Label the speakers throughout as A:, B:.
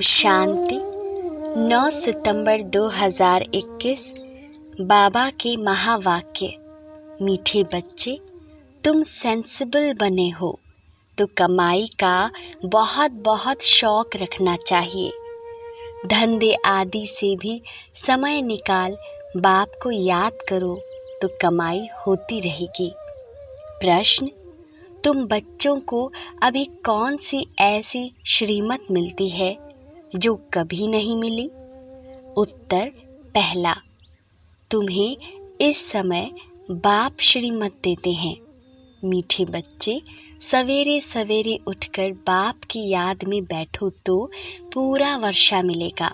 A: शांति। 9 सितंबर 2021। बाबा के महावाक्य। मीठे बच्चे, तुम सेंसिबल बने हो तो कमाई का बहुत बहुत शौक रखना चाहिए। धंधे आदि से भी समय निकाल बाप को याद करो तो कमाई होती रहेगी। प्रश्न, तुम बच्चों को अभी कौन सी ऐसी श्रीमत मिलती है जो कभी नहीं मिली? उत्तर पहला, तुम्हें इस समय बाप श्रीमत देते हैं। मीठे बच्चे, सवेरे सवेरे उठकर बाप की याद में बैठो तो पूरा वर्षा मिलेगा।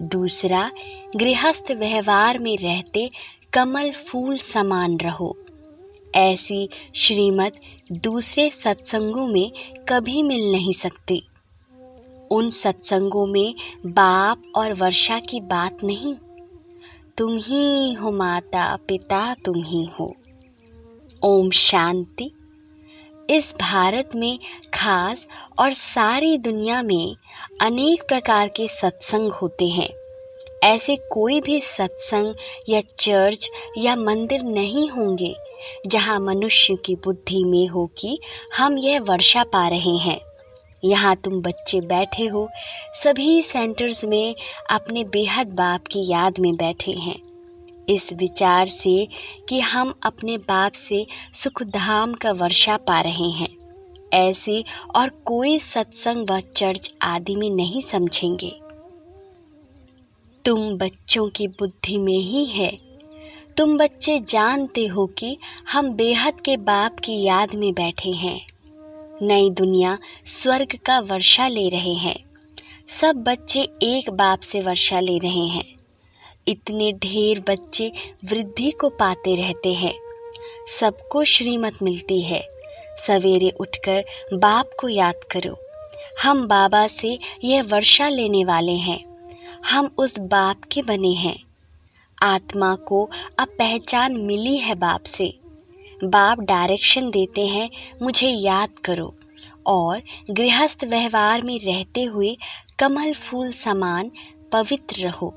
A: दूसरा, गृहस्थ व्यवहार में रहते कमल फूल समान रहो। ऐसी श्रीमत दूसरे सत्संगों में कभी मिल नहीं सकती। उन सत्संगों में बाप और वर्षा की बात नहीं। तुम ही हो माता पिता, तुम ही हो। ओम शांति। इस भारत में खास और सारी दुनिया में अनेक प्रकार के सत्संग होते हैं। ऐसे कोई भी सत्संग या चर्च या मंदिर नहीं होंगे जहाँ मनुष्य की बुद्धि में हो कि हम यह वर्षा पा रहे हैं। यहाँ तुम बच्चे बैठे हो, सभी सेंटर्स में अपने बेहद बाप की याद में बैठे हैं, इस विचार से कि हम अपने बाप से सुखधाम का वर्षा पा रहे हैं। ऐसे और कोई सत्संग व चर्च आदि में नहीं समझेंगे। तुम बच्चों की बुद्धि में ही है। तुम बच्चे जानते हो कि हम बेहद के बाप की याद में बैठे हैं। नई दुनिया स्वर्ग का वर्षा ले रहे हैं। सब बच्चे एक बाप से वर्षा ले रहे हैं। इतने ढेर बच्चे वृद्धि को पाते रहते हैं। सबको श्रीमत मिलती है। सवेरे उठकर बाप को याद करो। हम बाबा से यह वर्षा लेने वाले हैं। हम उस बाप के बने हैं। आत्मा को अब पहचान मिली है बाप से। बाप डायरेक्शन देते हैं, मुझे याद करो और गृहस्थ व्यवहार में रहते हुए कमल फूल समान पवित्र रहो।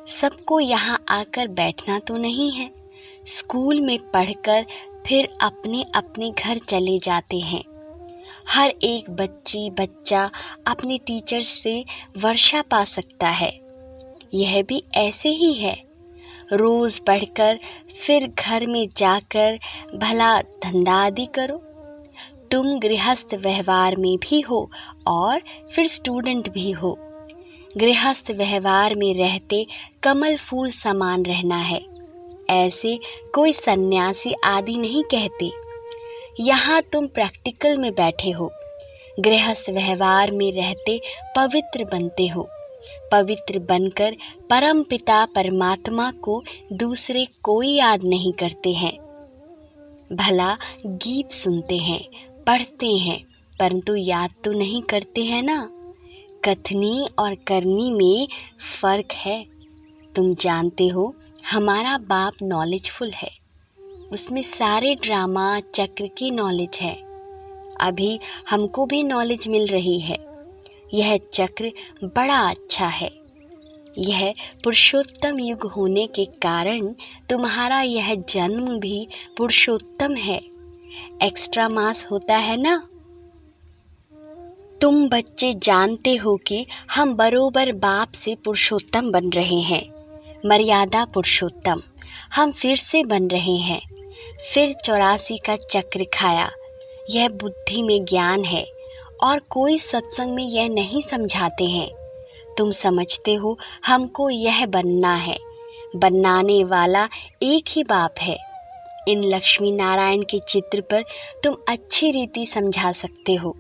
A: सबको यहाँ आकर बैठना तो नहीं है। स्कूल में पढ़कर फिर अपने अपने घर चले जाते हैं। हर एक बच्चा अपने टीचर से वर्षा पा सकता है। यह भी ऐसे ही है। रोज पढ़कर फिर घर में जाकर भला धंधा आदि करो। तुम गृहस्थ व्यवहार में भी हो और फिर स्टूडेंट भी हो। गृहस्थ व्यवहार में रहते कमल फूल समान रहना है। ऐसे कोई सन्यासी आदि नहीं कहते। यहाँ तुम प्रैक्टिकल में बैठे हो। गृहस्थ व्यवहार में रहते पवित्र बनते हो। पवित्र बनकर परम पिता परमात्मा को दूसरे कोई याद नहीं करते हैं। भला गीत सुनते हैं, पढ़ते हैं, परंतु याद तो नहीं करते हैं ना। कथनी और करनी में फर्क है। तुम जानते हो हमारा बाप नॉलेजफुल है। उसमें सारे ड्रामा चक्र की नॉलेज है। अभी हमको भी नॉलेज मिल रही है। यह चक्र बड़ा अच्छा है। यह पुरुषोत्तम युग होने के कारण तुम्हारा यह जन्म भी पुरुषोत्तम है। एक्स्ट्रा मास होता है ना। तुम बच्चे जानते हो कि हम बरोबर बाप से पुरुषोत्तम बन रहे हैं। मर्यादा पुरुषोत्तम हम फिर से बन रहे हैं। फिर 84 का चक्र खाया। यह बुद्धि में ज्ञान है और कोई सत्संग में यह नहीं समझाते हैं। तुम समझते हो हमको यह बनना है। बनाने वाला एक ही बाप है। इन लक्ष्मी नारायण के चित्र पर तुम अच्छी रीति समझा सकते हो।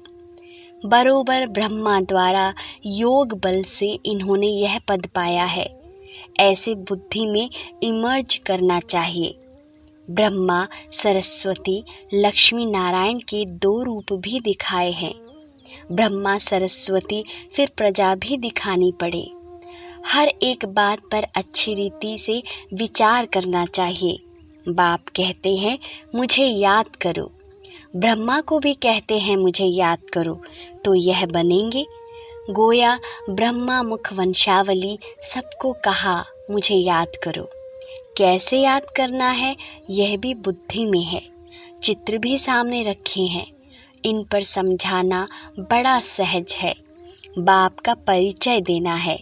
A: बरोबर ब्रह्मा द्वारा योग बल से इन्होंने यह पद पाया है। ऐसे बुद्धि में इमर्ज करना चाहिए। ब्रह्मा सरस्वती लक्ष्मी नारायण के 2 रूप भी दिखाए हैं। ब्रह्मा सरस्वती फिर प्रजा भी दिखानी पड़े। हर एक बात पर अच्छी रीति से विचार करना चाहिए। बाप कहते हैं मुझे याद करो। ब्रह्मा को भी कहते हैं मुझे याद करो, तो यह बनेंगे। गोया ब्रह्मा मुख वंशावली सबको कहा मुझे याद करो। कैसे याद करना है यह भी बुद्धि में है। चित्र भी सामने रखे हैं, इन पर समझाना बड़ा सहज है। बाप का परिचय देना है,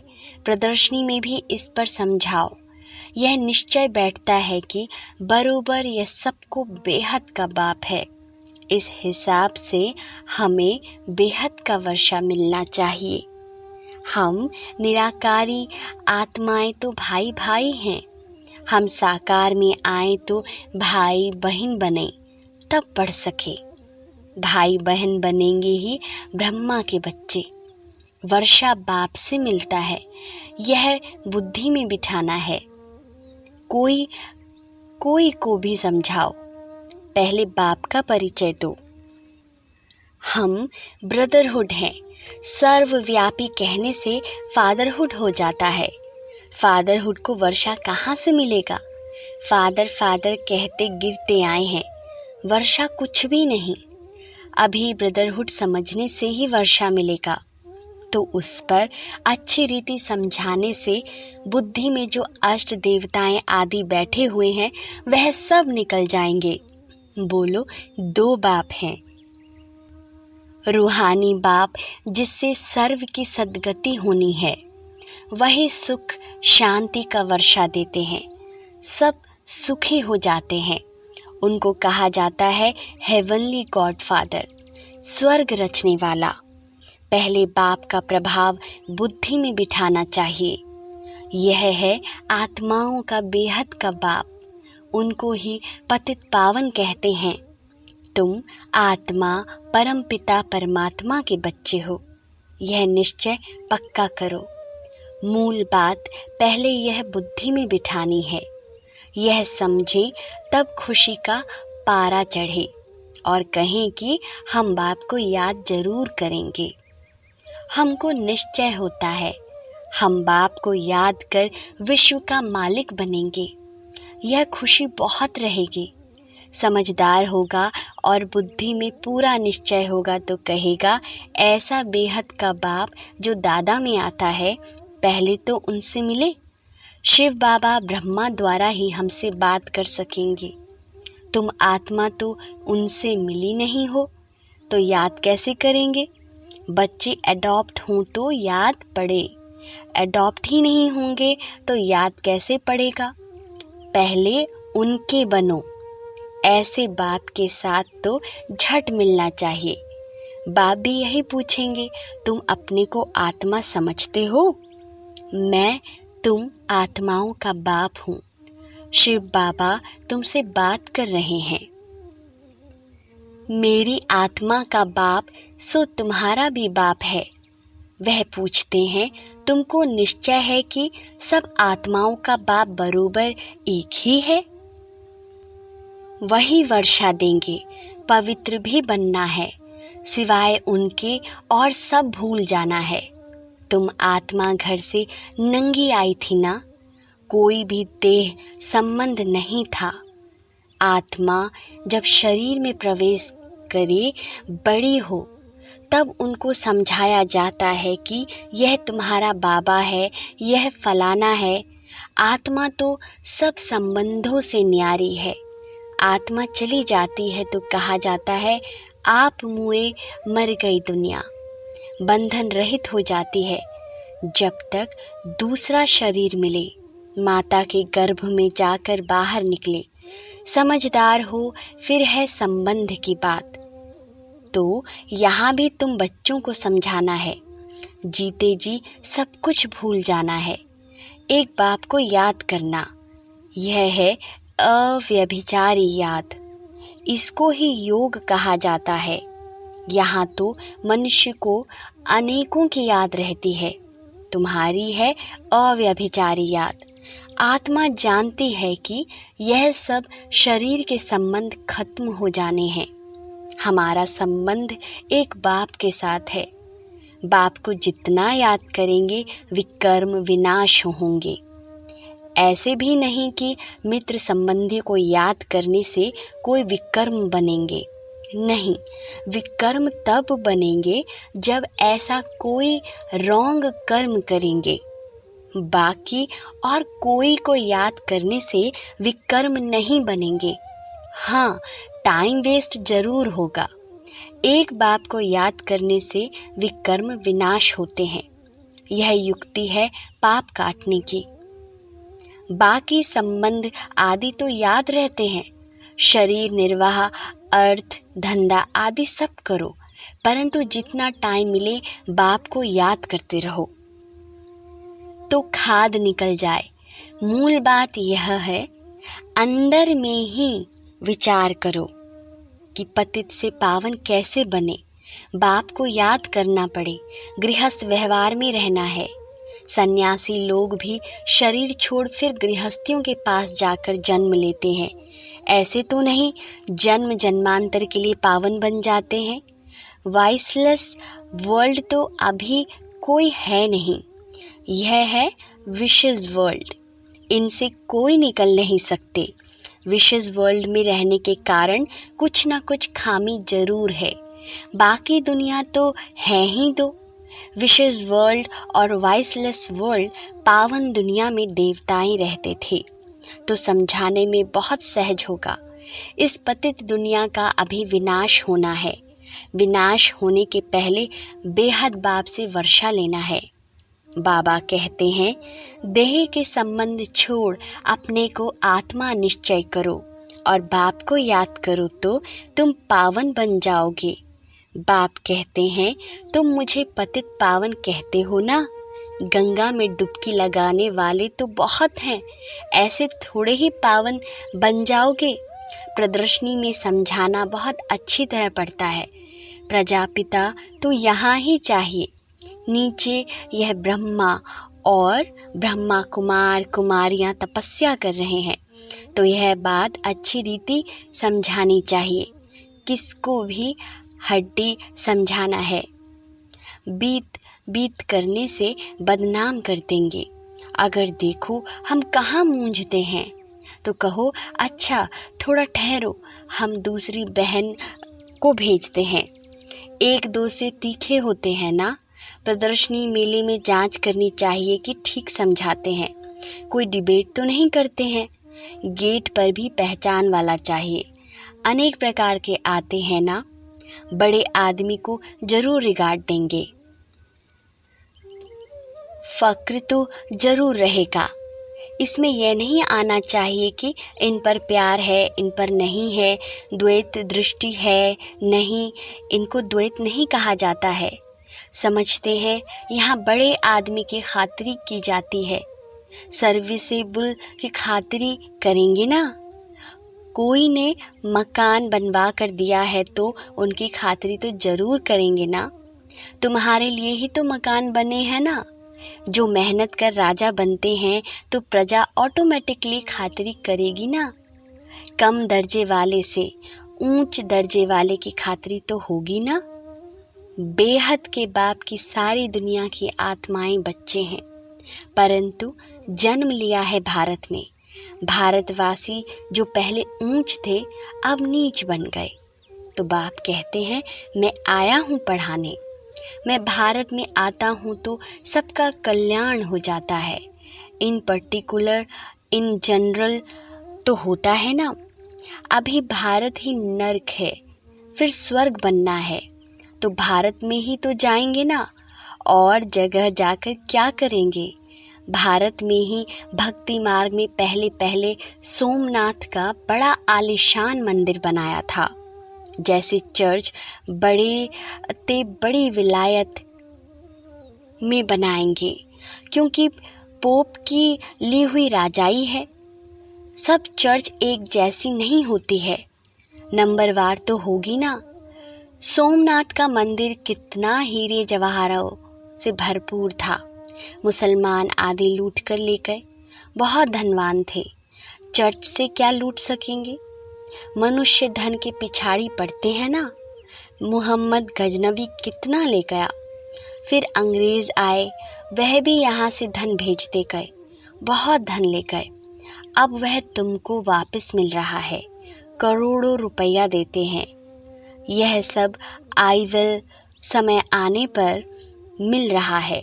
A: प्रदर्शनी में भी इस पर समझाओ। यह निश्चय बैठता है कि बरोबर यह सबको बेहद का बाप है। इस हिसाब से हमें बेहद का वर्षा मिलना चाहिए। हम निराकारी आत्माएं तो भाई भाई हैं। हम साकार में आए तो भाई बहन बने तब पढ़ सके। भाई बहन बनेंगे ही ब्रह्मा के बच्चे। वर्षा बाप से मिलता है, यह बुद्धि में बिठाना है। कोई को भी समझाओ, पहले बाप का परिचय दो। हम ब्रदरहुड हैं। सर्वव्यापी कहने से फादरहुड हो जाता है। फादरहुड को वर्षा कहाँ से मिलेगा? फादर फादर कहते गिरते आए हैं, वर्षा कुछ भी नहीं। अभी ब्रदरहुड समझने से ही वर्षा मिलेगा। तो उस पर अच्छी रीति समझाने से बुद्धि में जो अष्ट देवताएं आदि बैठे हुए हैं वह सब निकल जाएंगे। बोलो, दो बाप हैं। रूहानी बाप जिससे सर्व की सद्गति होनी है, वही सुख शांति का वर्षा देते हैं। सब सुखी हो जाते हैं। उनको कहा जाता है हेवनली गॉडफादर, स्वर्ग रचने वाला। पहले बाप का प्रभाव बुद्धि में बिठाना चाहिए। यह है आत्माओं का बेहद का बाप। उनको ही पतित पावन कहते हैं। तुम आत्मा परम पिता परमात्मा के बच्चे हो, यह निश्चय पक्का करो। मूल बात पहले यह बुद्धि में बिठानी है। यह समझे तब खुशी का पारा चढ़े और कहें कि हम बाप को याद जरूर करेंगे। हमको निश्चय होता है हम बाप को याद कर विश्व का मालिक बनेंगे। यह खुशी बहुत रहेगी। समझदार होगा और बुद्धि में पूरा निश्चय होगा तो कहेगा, ऐसा बेहद का बाप जो दादा में आता है, पहले तो उनसे मिले। शिव बाबा ब्रह्मा द्वारा ही हमसे बात कर सकेंगे। तुम आत्मा तो उनसे मिली नहीं हो तो याद कैसे करेंगे? बच्चे एडॉप्ट हों तो याद पड़े, एडॉप्ट ही नहीं होंगे तो याद कैसे पड़ेगा? पहले उनके बनो। ऐसे बाप के साथ तो झट मिलना चाहिए। बाप भी यही पूछेंगे, तुम अपने को आत्मा समझते हो? मैं तुम आत्माओं का बाप हूँ। शिव बाबा तुमसे बात कर रहे हैं। मेरी आत्मा का बाप सो तुम्हारा भी बाप है। वह पूछते हैं, तुमको निश्चय है कि सब आत्माओं का बाप बरोबर एक ही है? वही वर्षा देंगे। पवित्र भी बनना है, सिवाय उनके और सब भूल जाना है। तुम आत्मा घर से नंगी आई थी ना, कोई भी देह संबंध नहीं था। आत्मा जब शरीर में प्रवेश करे, बड़ी हो, तब उनको समझाया जाता है कि यह तुम्हारा बाबा है, यह फलाना है। आत्मा तो सब संबंधों से न्यारी है। आत्मा चली जाती है तो कहा जाता है, आप मुए मर गई दुनिया, बंधन रहित हो जाती है। जब तक दूसरा शरीर मिले, माता के गर्भ में जाकर बाहर निकले, समझदार हो, फिर है संबंध की बात। तो यहाँ भी तुम बच्चों को समझाना है। जीते जी सब कुछ भूल जाना है, एक बाप को याद करना। यह है अव्यभिचारी याद। इसको ही योग कहा जाता है। यहाँ तो मनुष्य को अनेकों की याद रहती है, तुम्हारी है अव्यभिचारी याद। आत्मा जानती है कि यह सब शरीर के संबंध खत्म हो जाने हैं। हमारा संबंध एक बाप के साथ है। बाप को जितना याद करेंगे विकर्म विनाश होंगे। ऐसे भी नहीं कि मित्र संबंधी को याद करने से कोई विकर्म बनेंगे। नहीं, विकर्म तब बनेंगे जब ऐसा कोई रॉन्ग कर्म करेंगे। बाकी और कोई को याद करने से विकर्म नहीं बनेंगे। हाँ, टाइम वेस्ट जरूर होगा। एक बाप को याद करने से विकर्म विनाश होते हैं। यह युक्ति है पाप काटने की। बाकी संबंध आदि तो याद रहते हैं। शरीर निर्वाह, अर्थ, धंधा आदि सब करो, परंतु जितना टाइम मिले बाप को याद करते रहो तो खाद निकल जाए। मूल बात यह है, अंदर में ही विचार करो कि पतित से पावन कैसे बने। बाप को याद करना पड़े। गृहस्थ व्यवहार में रहना है। सन्यासी लोग भी शरीर छोड़ फिर गृहस्थियों के पास जाकर जन्म लेते हैं। ऐसे तो नहीं जन्म जन्मांतर के लिए पावन बन जाते हैं। वाइसलेस वर्ल्ड तो अभी कोई है नहीं। यह है विशेष वर्ल्ड। इनसे कोई निकल नहीं सकते। विशेष वर्ल्ड में रहने के कारण कुछ ना कुछ खामी जरूर है। बाकी दुनिया तो है ही दो। विशेष वर्ल्ड और वाइसलेस वर्ल्ड पावन दुनिया में देवताएं रहते थे, तो समझाने में बहुत सहज होगा। इस पतित दुनिया का अभी विनाश होना है। विनाश होने के पहले बेहद बाप से वर्षा लेना है। बाबा कहते हैं, देह के संबंध छोड़ अपने को आत्मा निश्चय करो और बाप को याद करो तो तुम पावन बन जाओगे। बाप कहते हैं, तुम मुझे पतित पावन कहते हो ना? गंगा में डुबकी लगाने वाले तो बहुत हैं, ऐसे थोड़े ही पावन बन जाओगे। प्रदर्शनी में समझाना बहुत अच्छी तरह पड़ता है। प्रजापिता तो यहाँ ही चाहिए। नीचे यह ब्रह्मा और ब्रह्मा कुमार कुमारियाँ तपस्या कर रहे हैं, तो यह बात अच्छी रीति समझानी चाहिए। किसको भी हड्डी समझाना है। बीत करने से बदनाम कर देंगे। अगर देखो हम कहाँ मूंझते हैं तो कहो, अच्छा थोड़ा ठहरो, हम दूसरी बहन को भेजते हैं। एक दो से तीखे होते हैं ना। प्रदर्शनी मेले में जांच करनी चाहिए कि ठीक समझाते हैं। कोई डिबेट तो नहीं करते हैं। गेट पर भी पहचान वाला चाहिए। अनेक प्रकार के आते हैं ना। बड़े आदमी को जरूर रिगार्ड देंगे। फक्र तो जरूर रहेगा। इसमें यह नहीं आना चाहिए कि इन पर प्यार है, इन पर नहीं है, द्वैत दृष्टि है। नहीं, इनको द्वैत नहीं कहा जाता है। समझते हैं यहाँ बड़े आदमी की खातिरी की जाती है। सर्विसेबल की खातिरी करेंगे ना। कोई ने मकान बनवा कर दिया है तो उनकी खातिरी तो जरूर करेंगे ना। तुम्हारे लिए ही तो मकान बने हैं ना। जो मेहनत कर राजा बनते हैं तो प्रजा ऑटोमेटिकली खातिरी करेगी ना। कम दर्जे वाले से ऊंच दर्जे वाले की खातिरी तो होगी ना। बेहद के बाप की सारी दुनिया की आत्माएं बच्चे हैं, परंतु जन्म लिया है भारत में। भारतवासी जो पहले ऊंच थे अब नीच बन गए। तो बाप कहते हैं, मैं आया हूँ पढ़ाने। मैं भारत में आता हूँ तो सबका कल्याण हो जाता है। इन पर्टिकुलर, इन जनरल तो होता है ना। अभी भारत ही नर्क है, फिर स्वर्ग बनना है तो भारत में ही तो जाएंगे ना। और जगह जाकर क्या करेंगे? भारत में ही भक्ति मार्ग में पहले पहले सोमनाथ का बड़ा आलीशान मंदिर बनाया था। जैसे चर्च बड़ी विलायत में बनाएंगे, क्योंकि पोप की ली हुई राजाई है। सब चर्च एक जैसी नहीं होती है, नंबरवार तो होगी ना। सोमनाथ का मंदिर कितना हीरे जवाहरों से भरपूर था। मुसलमान आदि लूट कर ले गए, बहुत धनवान थे। चर्च से क्या लूट सकेंगे? मनुष्य धन के पिछाड़ी पड़ते हैं ना। मुहम्मद गजनबी कितना ले गया, फिर अंग्रेज आए, वह भी यहाँ से धन भेजते गए, बहुत धन ले गए। अब वह तुमको वापस मिल रहा है, करोड़ों रुपया देते हैं। यह सब आई विल समय आने पर मिल रहा है।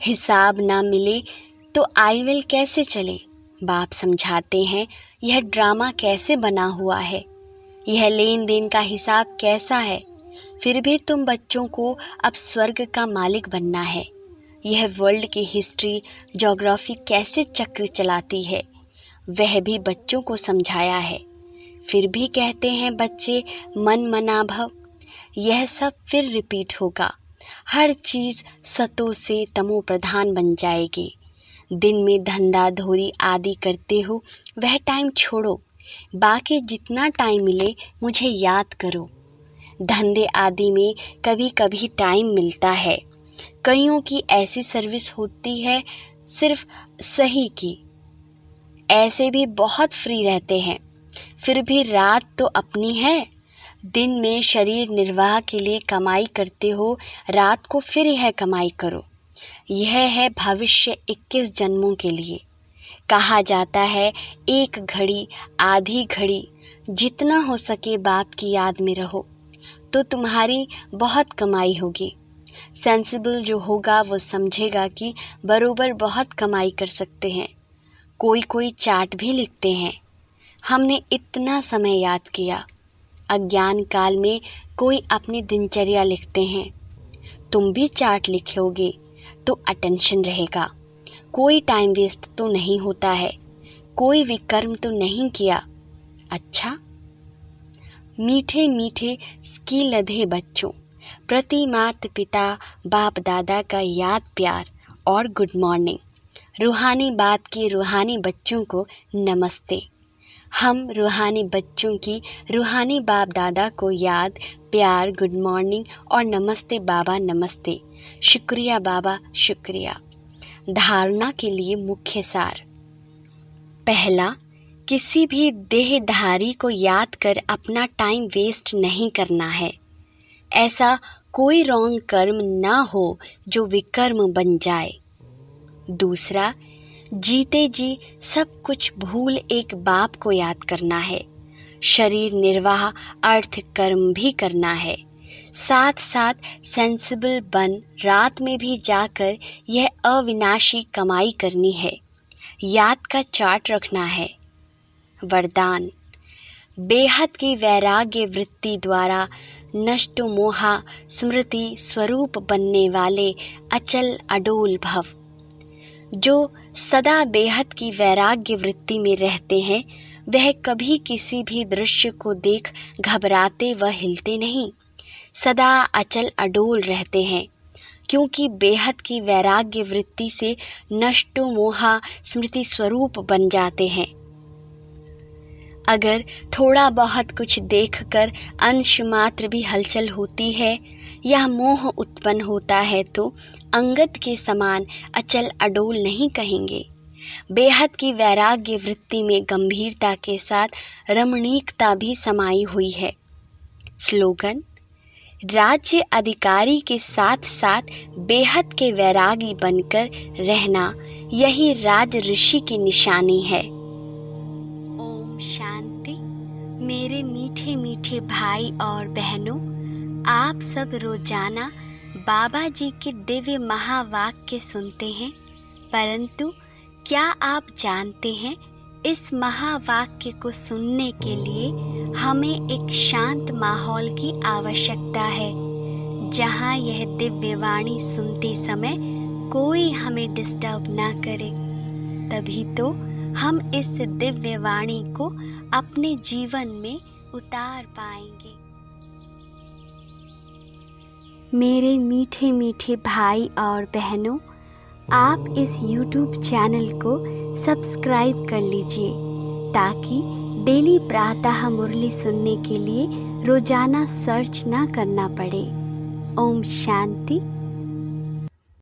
A: हिसाब ना मिले तो आई विल कैसे चले? बाप समझाते हैं यह ड्रामा कैसे बना हुआ है, यह लेन देन का हिसाब कैसा है। फिर भी तुम बच्चों को अब स्वर्ग का मालिक बनना है। यह वर्ल्ड की हिस्ट्री ज्योग्राफी कैसे चक्र चलाती है वह भी बच्चों को समझाया है। फिर भी कहते हैं बच्चे मन मना भव। यह सब फिर रिपीट होगा। हर चीज़ सतो से तमो प्रधान बन जाएगी। दिन में धंधा धोरी आदि करते हो वह टाइम छोड़ो, बाकी जितना टाइम मिले मुझे याद करो। धंधे आदि में कभी कभी टाइम मिलता है। कईयों की ऐसी सर्विस होती है सिर्फ सही की, ऐसे भी बहुत फ्री रहते हैं। फिर भी रात तो अपनी है। दिन में शरीर निर्वाह के लिए कमाई करते हो, रात को फिर यह कमाई करो। यह है भविष्य 21 जन्मों के लिए। कहा जाता है एक घड़ी आधी घड़ी जितना हो सके बाप की याद में रहो तो तुम्हारी बहुत कमाई होगी। सेंसिबल जो होगा वो समझेगा कि बरोबर बहुत कमाई कर सकते हैं। कोई कोई चार्ट भी लिखते हैं। हमने इतना समय याद किया। अज्ञान काल में कोई अपनी दिनचर्या लिखते हैं। तुम भी चार्ट लिखोगे तो अटेंशन रहेगा। कोई टाइम वेस्ट तो नहीं होता है, कोई विकर्म तो नहीं किया। अच्छा, मीठे मीठे स्की लधे बच्चों प्रति माता पिता बाप दादा का याद प्यार और गुड मॉर्निंग। रूहानी बाप की रूहानी बच्चों को नमस्ते। हम रूहानी बच्चों की रूहानी बाप दादा को याद प्यार गुड मॉर्निंग और नमस्ते बाबा नमस्ते। शुक्रिया बाबा शुक्रिया। धारणा के लिए मुख्य सार। पहला, किसी भी देहधारी को याद कर अपना टाइम वेस्ट नहीं करना है। ऐसा कोई रॉन्ग कर्म ना हो जो विकर्म बन जाए। दूसरा, जीते जी सब कुछ भूल एक बाप को याद करना है। शरीर निर्वाह अर्थ कर्म भी करना है। साथ साथ सेंसिबल बन रात में भी जाकर यह अविनाशी कमाई करनी है। याद का चार्ट रखना है। वरदान, बेहद की वैराग्य वृत्ति द्वारा नष्ट मोहा स्मृति स्वरूप बनने वाले अचल अडोल भव। जो सदा बेहद की वैराग्य वृत्ति में रहते हैं वह कभी किसी भी दृश्य को देख घबराते व हिलते नहीं, सदा अचल अडोल रहते हैं, क्योंकि बेहद की वैराग्य वृत्ति से नष्ट मोहा स्मृति स्वरूप बन जाते हैं। अगर थोड़ा बहुत कुछ देखकर अंश मात्र भी हलचल होती है या मोह उत्पन्न होता है तो अंगद के समान अचल अडोल नहीं कहेंगे। बेहद की वैराग्य वृत्ति में गंभीरता के साथ रमणीकता भी समाई हुई है। स्लोगन, राज्य अधिकारी के साथ साथ बेहद के वैरागी बनकर रहना यही राज ऋषि की निशानी है। ओम शांति। मेरे मीठे मीठे भाई और बहनों, आप सब रोजाना बाबा जी के दिव्य महावाक्य सुनते हैं, परंतु क्या आप जानते हैं इस महावाक्य को सुनने के लिए हमें एक शांत माहौल की आवश्यकता है, जहाँ यह दिव्य वाणी सुनते समय कोई हमें डिस्टर्ब ना करे। तभी तो हम इस दिव्य वाणी को अपने जीवन में उतार पाएंगे। मेरे मीठे मीठे भाई और बहनों, आप इस YouTube चैनल को सब्सक्राइब कर लीजिए ताकि डेली प्रातः मुरली सुनने के लिए रोजाना सर्च ना करना पड़े। ओम शांति।